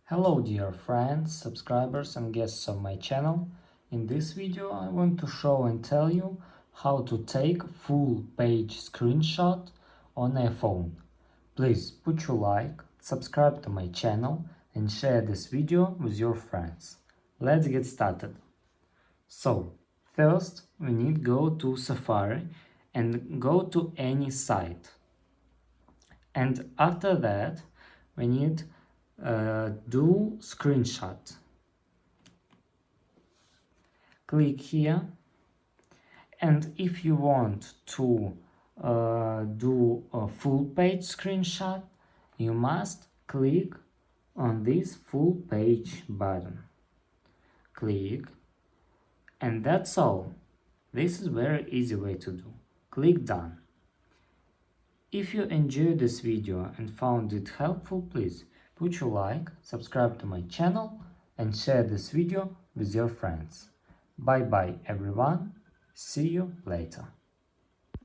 Hello dear friends, subscribers and guests of my channel. In this video I want to show and tell you how to take full page screenshot on iPhone. Please put your like, subscribe to my channel and share this video with your friends. Let's get started. So, first we need go to Safari and go to any site. And after that we need do screenshot. Click here, and if you want to do a full page screenshot, you must click on this full page button. Click, and that's all. This is very easy way to do. Click done. If you enjoyed this video and found it helpful, please put your like, subscribe to my channel and share this video with your friends. Bye bye everyone, see you later.